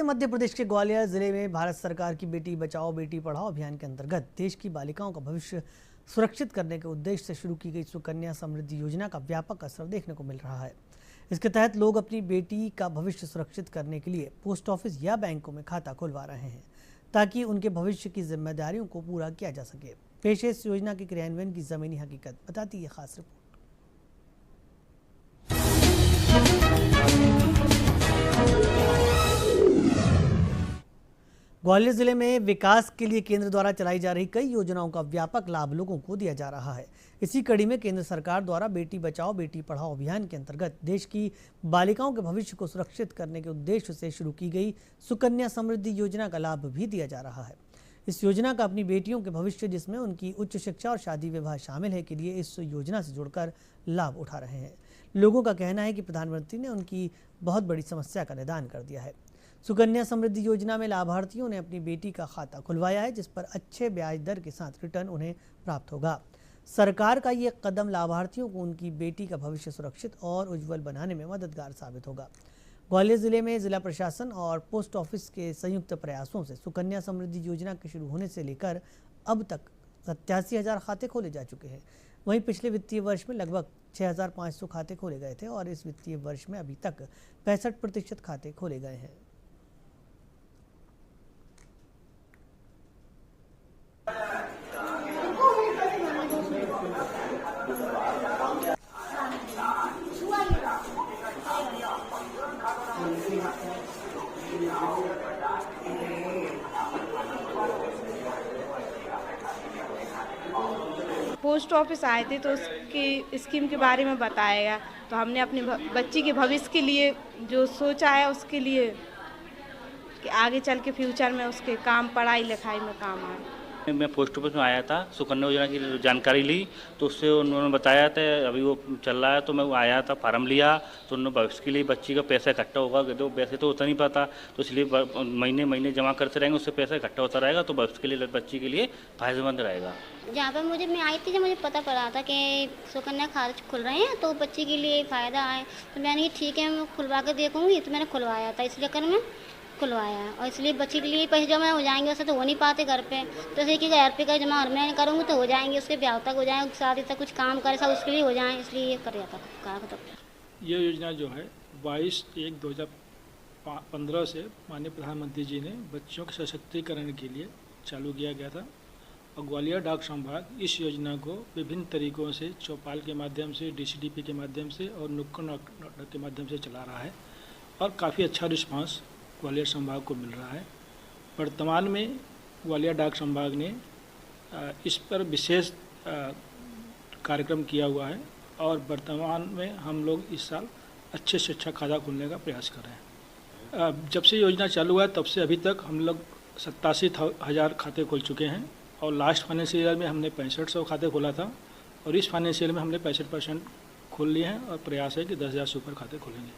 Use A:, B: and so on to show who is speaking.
A: मध्य प्रदेश के ग्वालियर जिले में भारत सरकार की बेटी बचाओ बेटी पढ़ाओ अभियान के अंतर्गत देश की बालिकाओं का भविष्य सुरक्षित करने के उद्देश्य से शुरू की गई सुकन्या समृद्धि योजना का व्यापक असर देखने को मिल रहा है। इसके तहत लोग अपनी बेटी का भविष्य सुरक्षित करने के लिए पोस्ट ऑफिस या बैंकों में खाता खुलवा रहे हैं ताकि उनके भविष्य की जिम्मेदारियों को पूरा किया जा सके। पेश है इस योजना के क्रियान्वयन की जमीनी हकीकत, बताती है खास रिपोर्ट। ग्वालियर जिले में विकास के लिए केंद्र द्वारा चलाई जा रही कई योजनाओं का व्यापक लाभ लोगों को दिया जा रहा है। इसी कड़ी में केंद्र सरकार द्वारा बेटी बचाओ बेटी पढ़ाओ अभियान के अंतर्गत देश की बालिकाओं के भविष्य को सुरक्षित करने के उद्देश्य से शुरू की गई सुकन्या समृद्धि योजना का लाभ भी दिया जा रहा है। इस योजना का अपनी बेटियों के भविष्य, जिसमें उनकी उच्च शिक्षा और शादी विवाह शामिल है, के लिए इस योजना से जुड़कर लाभ उठा रहे हैं। लोगों का कहना है कि प्रधानमंत्री ने उनकी बहुत बड़ी समस्या का निदान कर दिया है। सुकन्या समृद्धि योजना में लाभार्थियों ने अपनी बेटी का खाता खुलवाया है, जिस पर अच्छे ब्याज दर के साथ रिटर्न उन्हें प्राप्त होगा। सरकार का ये कदम लाभार्थियों को उनकी बेटी का भविष्य सुरक्षित और उज्जवल बनाने में मददगार साबित होगा। ग्वालियर जिले में जिला प्रशासन और पोस्ट ऑफिस के संयुक्त प्रयासों से सुकन्या समृद्धि योजना के शुरू होने से लेकर अब तक 87,000 खाते खोले जा चुके हैं। वहीं पिछले वित्तीय वर्ष में लगभग 6,500 खाते खोले गए थे और इस वित्तीय वर्ष में अभी तक 65% खाते खोले गए हैं।
B: पोस्ट ऑफिस आए थे तो उसकी स्कीम के बारे में बताया गया, तो हमने अपनी बच्ची के भविष्य के लिए जो सोचा है उसके लिए कि आगे चल के फ्यूचर में उसके काम पढ़ाई लिखाई में काम आए।
C: मैं पोस्ट ऑफिस में आया था, सुकन्या योजना की जानकारी ली तो उससे उन्होंने बताया था अभी वो चल रहा है, तो मैं आया था, फार्म लिया तो उन्होंने भविष्य के लिए बच्ची का पैसा इकट्ठा होगा। तो वैसे तो होता नहीं पाता, तो इसलिए महीने महीने जमा करते रहेंगे, उससे पैसा इकट्ठा होता रहेगा, तो भविष्य के लिए बच्ची के लिए फायदेमंद रहेगा।
D: जहाँ पर मैं आई थी, जब मुझे पता पड़ा था कि सुकन्या खाते खुल रहे हैं तो बच्ची के लिए फ़ायदा है, तो मैंने ठीक है मैं खुलवा कर देखूँगी, तो मैंने खुलवाया था। इस चक्कर में खुलवाया है और इसलिए बच्ची के लिए पैसे जमा हो जाएंगे। वैसे तो हो नहीं पाते घर पे, तो जैसे कि 1000 रुपये का जमा और मैं करूँगी तो हो जाएंगे, उसके ब्याह तक हो जाएंगे, शादी तक कुछ काम करे सब उसके लिए हो जाए, इसलिए ये कर रहा था कहा था।
E: ये योजना जो है 22/1/2015 से माननीय प्रधानमंत्री जी ने बच्चों के सशक्तिकरण के लिए चालू किया गया था और ग्वालियर डाक संभाग इस योजना को विभिन्न तरीक़ों से चौपाल के माध्यम से, DCDP के माध्यम से और नुक्कड़ नाटक के माध्यम से चला रहा है और काफ़ी अच्छा रिस्पांस ग्वालियर संभाग को मिल रहा है। वर्तमान में ग्वालियर डाक संभाग ने इस पर विशेष कार्यक्रम किया हुआ है और वर्तमान में हम लोग इस साल अच्छे से अच्छा खाता खोलने का प्रयास कर रहे हैं। जब से योजना चालू हुआ तब से अभी तक हम लोग 87,000 खाते खोल चुके हैं और लास्ट फाइनेंशियल ईयर में हमने 6500 खाते खोला था और इस फाइनेंशियल में हमने 65% खोल लिए हैं और प्रयास है कि 10,000 से ऊपर खाते खोलेंगे।